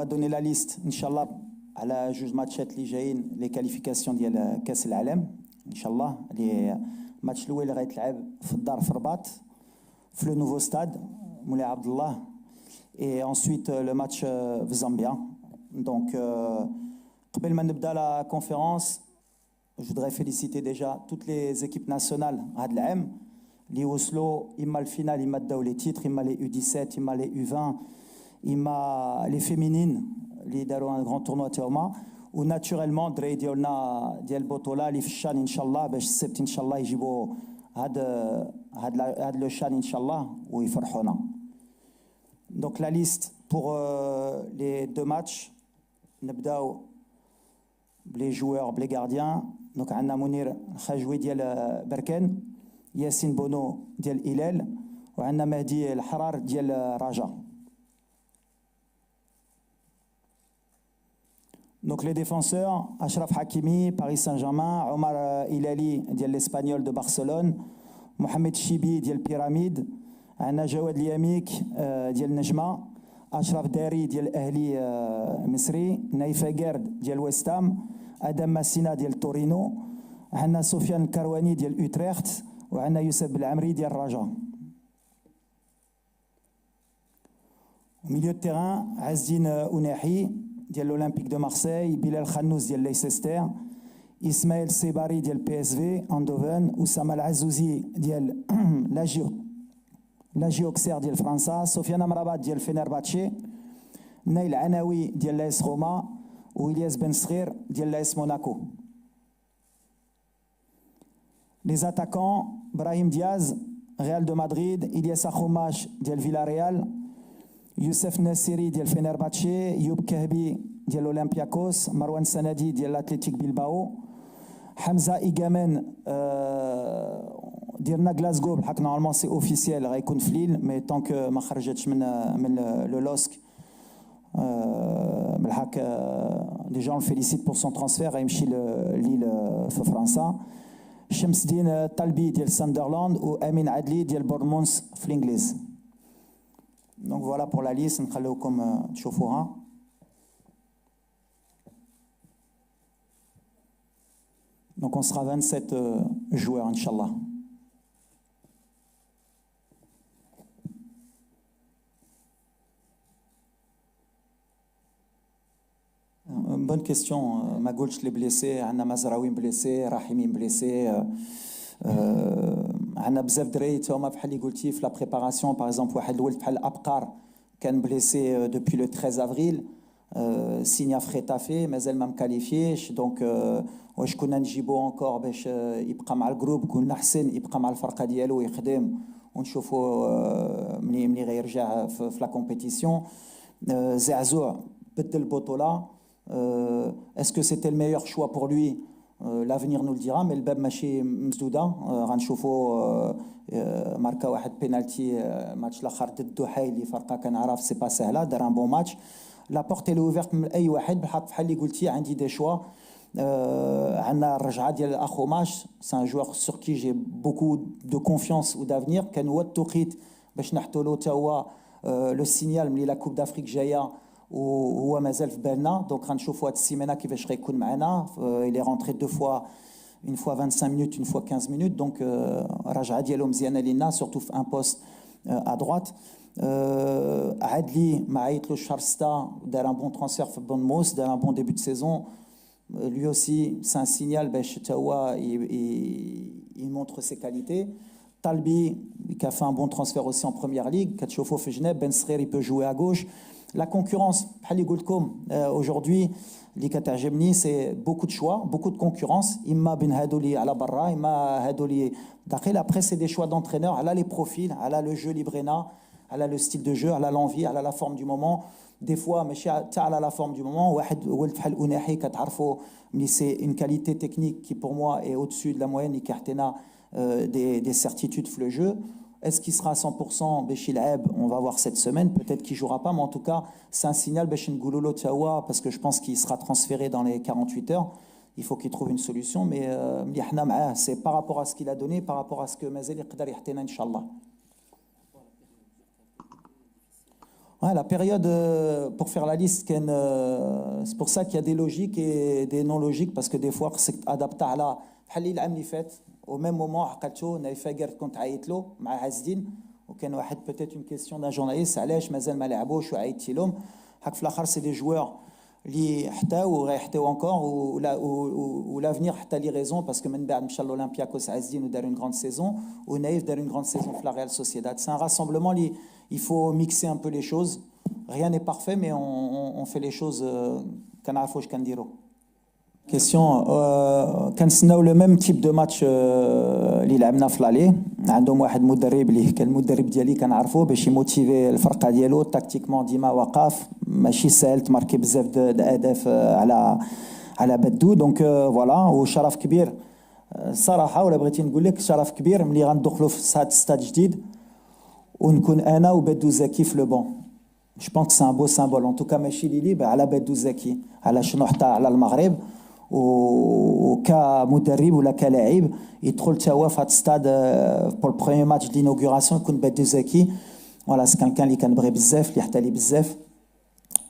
donner la liste, Inch'Allah, à la juge matchs li جايين les qualifications ديال كاس العالم. Inch'Allah, les matchs الأول اللي غيتلعب في الدار في الرباط, في le nouveau stade, Moulay Abdallah. Et ensuite, le match في Zambia. Donc, قبل ما نبدا la conférence, je voudrais féliciter déjà toutes les équipes nationales هذا العام اللي وصلوا إما الفينال إما داو les titres, إما les U17, إما les U20, إما les féminines اللي داروا un grand tournoi تاعهما. وناتشورالمون الدراري ديالنا ديال البطوله اللي في الشان ان شاء الله باش السبت ان شاء الله يجيبوا هاد لو شان ان شاء الله ويفرحونا. دونك لا ليست بور لي دو ماتش. نبداو بلي جوور بلي غارديان. دونك عندنا منير الخاجوي ديال بركان, ياسين بونو ديال الهلال, وعندنا مهدي الحرار ديال رجاء. Donc les défenseurs, Achraf Hakimi, Paris Saint-Germain, Omar Hilali, l'Espagnol de Barcelone, Mohamed Chibi, Pyramide, Anna Jawad Liamik, Nejma, Achraf Dari, Ahli Misri, Naïfa Gerd, West Ham, Adam Massina, Torino, Anna Sofiane Karouani, Utrecht, et Anna Youssef Belamri, Raja. Au milieu de terrain, Azdine Ounahi, de l'Olympique de Marseille, Bilal Khannous de Leicester, Ismaël Sebari de PSV, Eindhoven, Oussama Al-Azouzi de l'AG Auxerre de France, Sofiane Amrabat de Fenerbahçe, Nail Anaoui de l'AS Roma, ou Ilyes Ben Srir de l'AS Monaco. Les attaquants, Brahim Diaz, Real de Madrid, Ilyes Akhoumash de Villarreal, Youssef Nassiri ديال Fenerbahçe, Youb Kahbi ديال Olympiakos, Marwan Sanadi ديال l'Athletic Bilbao, Hamza Igamen ديالنا Glasgow. بالحق normalement c'est officiel غيكون في ليل, mais tant que ما خرجتش من le LOSC بالحق les gens le félicitent pour son transfert غيمشي ليل في فرنسا. شمسدين طلبي ديال Sunderland و Amin Adli ديال Bournemouth في الانجليز. Donc voilà pour la liste, نخليوكم تشوفوها. Donc on sera 27 joueurs, Inch'Allah. Bonne question. Magoulch les blessé, Anna Mazraoui blessé, Rahimi blessé. عندنا بزاف دراري تاهما بحال اللي قلتي في لا بريباراسيون. باغ اكزومبل واحد الولد بحال ابقار كان بليسي دوبي لو 13 افريل, سينيا في خيتافي مازال ما مكاليفيش. دونك واش كنا نجيبو انكور باش يبقى مع الجروب؟ قلنا حسن يبقى مع الفرقه ديالو ويخدم ونشوفوا ملي غيرجع في لا كومبيتيسيون. زعزوع بدل البطوله. اسكو سيتي الميور شوا بور لوي؟ l'avenir nous le dira, mais le bab ماشي مسدوده. غنشوفوا ماركا واحد بينالتي ماتش الاخر ضد دوحه اللي فرقه كنعرف سي با سهله, دار ان بون ماتش. لا بورت لي اوفيرت من اي واحد. بحال اللي قلتي عندي دي شوا. عندنا الرجعه ديال اخوماش, سي ان جوار سور كي جي بوكو دو كونفيونس و دافنير. كان هو التوقيت باش نحطوا له حتى هو لو سينيال ملي لا كوب دافريك جايه وهو مازال في بالنا. دونك غنشوفوا هاد السيمانه كيفاش غيكون معنا. il est rentré deux fois, une fois 25 minutes, une fois 15 minutes. Donc رجعه ديالو مزيانه لينا, surtout في un poste à droite. عدلي ما عيطلو شارستا, دار un bon transfert في بونموس, دار un bon début de saison. Lui aussi c'est un signal باش حتى هو il montre ses qualités. Talbi qui a fait un bon transfert aussi en première ligue, كتشوفوا في جنيب. Ben Srir il peut jouer à gauche. La concurrence, aujourd'hui, اللي كتعجبني c'est beaucoup de choix, beaucoup de concurrence. إما بين هادو اللي على برا, إما هادو اللي داخل. Après c'est des choix d'entraîneur, على les profils, على le jeu Librena, على le style de jeu, على l'envie, على la forme du moment. Des fois ماشي حتى على la forme du moment. واحد ولد بحال أوناحي كتعرفوا ملي c'est une qualité technique qui pour moi est au-dessus de la moyenne, اللي كيعطينا des certitudes في le jeu. Est-ce qu'il sera à 100% Béchil Heb? On va voir cette semaine. Peut-être qu'il ne jouera pas, mais en tout cas, c'est un signal Béchil Gouloulou Tchawa, parce que je pense qu'il sera transféré dans les 48 heures. Il faut qu'il trouve une solution. Mais c'est par rapport à ce qu'il a donné, par rapport à ce que Mazel Qadar Yahtena, Inch'Allah. Ouais, la période pour faire la liste, c'est pour ça qu'il y a des logiques et des non logiques parce que des fois c'est adapté à la بحال العام اللي فات au même moment عقلته نايف فاقر كنت عيط له مع عز الدين وكان واحد peut-être une question d'un journaliste علاش مازال ما لعبوش وعيطتي لهم هاك في الاخر سي دي جوeurs اللي حتاو وغيحتاو انكور ولافنير حتى لي ريزون باسكو من بعد مشى لولمبياكوس عز الدين ودار اون غراند سيزون ونايف دار اون غراند سيزون في لا ريال سوسيداد سي ان راسمبلمون اللي il faut mixer un peu les choses rien n'est parfait mais on fait les choses كنعرفوا واش كنديروا كيسيون كنتسناو لو ميم تيب دو ماتش اللي لعبنا في لالي عندهم واحد مدرب اللي كان المدرب ديالي كنعرفوه باش يموتيفي الفرقه ديالو تاكتيكمون ديما واقف ماشي ساهل تماركي بزاف د اهداف على بدو دونك فوالا وشرف كبير الصراحه ولا بغيتي نقول لك شرف كبير ملي غندخلوا في هذا ستاد جديد ونكون انا وبدو زكي في لو بون جو بونس سي ان بو سامبول ان توكا ماشي ليلي على بدو زكي على شنو حتى على المغرب وكمدرب ولا كلاعب يدخل تا هو في هذا الستاد بور البروميير ماتش دينوغوراسيون يكون بدو زكي فوالا سي كان اللي كنبغي بزاف اللي حتى لي بزاف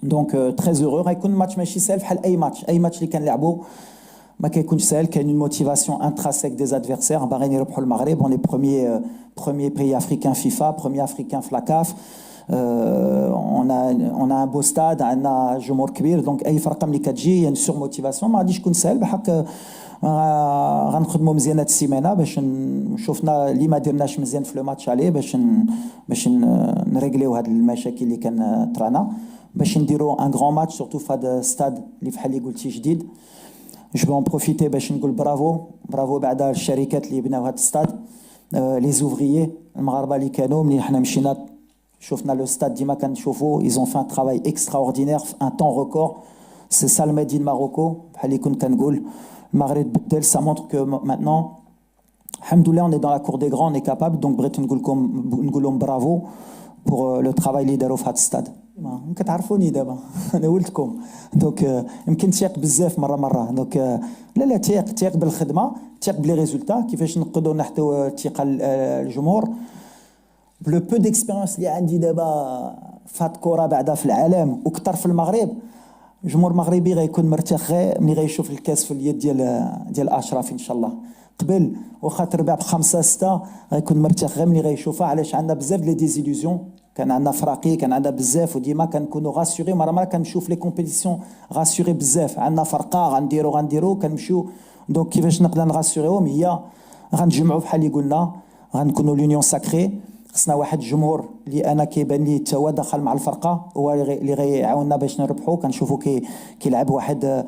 دونك تري اورو غيكون ماتش ماشي سهل بحال اي ماتش اللي كنلعبوا ما كيكونش سهل كاين اون موتيفاسيون انتراسيك دي ادفيرسير باغيين يربحوا المغرب اون بروميير بي افريكان فيفا بروميير افريكان في لاكاف on a un beau stade عندنا جمهور كبير دونك اي فرقه ملي كتجي يعني سور موتيفاسيون ما غاديش تكون سهل بحق غنخدموا مزيان هاد السيمانه باش شفنا اللي ما درناش مزيان في لو ماتش عليه باش نريغليو هاد المشاكل اللي كان طرانا باش نديروا ان غران ماتش سورتو في هذا ستاد اللي بحال اللي قلتي جديد جو بون بروفيتي باش نقول برافو بعد الشركات اللي بناو هذا الستاد لي زوفريي المغاربه اللي كانوا ملي حنا مشينا شفنا لو ستاد ديما كنشوفوا ils ont fait un travail extraordinaire un temps record c'est ça le made in Morocco بحال اللي كنت كنقول المغرب بدل ça montre que maintenant alhamdoulilah on est dans la cour des grands on est capable donc بغيت نقول لهم برافو pour le travail اللي داروا في هذا الستاد كتعرفوني دابا انا ولدكم دونك يمكن تيق بزاف مره دونك لا تيق بالخدمه تيق بلي ريزولتا كيفاش نقدروا نحتوا الثقه الجمهور بلو بو ديكسبيريونس اللي عندي دابا فات كره بعدا في العالم وكثر في المغرب الجمهور المغربي غيكون مرتاح غير ملي غيشوف الكاس في اليد ديال اشرف ان شاء الله قبل واخا تربع بخمسه سته غيكون مرتاح غير ملي غيشوفها علاش عندنا بزاف لي ديزيليزيون كان عندنا فراقي كان عندنا بزاف وديما كنكونوا غاسيوري مره كنشوف لي كومبيتيسيون غاسيوري بزاف عندنا فرقه غنديروا كنمشيو دونك كيفاش نقدر نغاسيوريهم هي غنجمعوا بحال اللي قلنا غنكونوا لونيون ساكري خصنا واحد الجمهور اللي انا كيبان لي حتى هو دخل مع الفرقه هو اللي غيعاوننا باش نربحوا كنشوفوا كيلعب واحد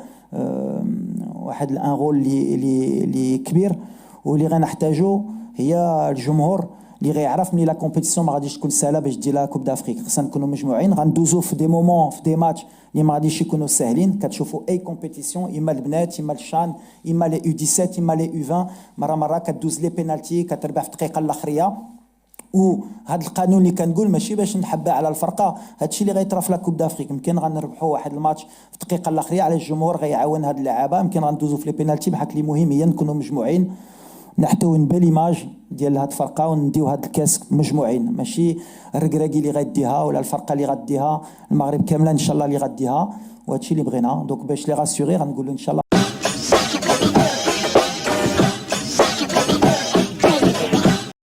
ان رول اللي كبير واللي غنحتاجو هي الجمهور اللي غيعرف ملي لا كومبيتيسيون ما غاديش تكون سهله باش دير لها كوب دافريك خصنا نكونوا مجموعين غندوزو في دي مومون في دي ماتش اللي ما غاديش يكونوا ساهلين كتشوفوا اي كومبيتيسيون اما البنات اما الشان اما لي يو 17 اما لي يو 20 مره كدوز لي بينالتي كتربح في الدقيقه الاخريه وهذا القانون اللي كنقول ماشي باش نحبها على الفرقه هادشي اللي غيطرا في لا كوب دافريك يمكن غنربحوا واحد الماتش في الدقيقه الاخيره على الجمهور غيعاون هاد اللعابه يمكن غندوزو في لي بينالتي بحال اللي مهم هي نكونوا مجموعين نحتوي نبال ايماج ديال هاد الفرقه ونديو هاد الكاس مجموعين ماشي الركراكي اللي غيديها ولا الفرقه اللي غديها المغرب كامله ان شاء الله اللي غديها وهادشي اللي بغينا دونك باش لي راسيوري غنقولوا ان شاء الله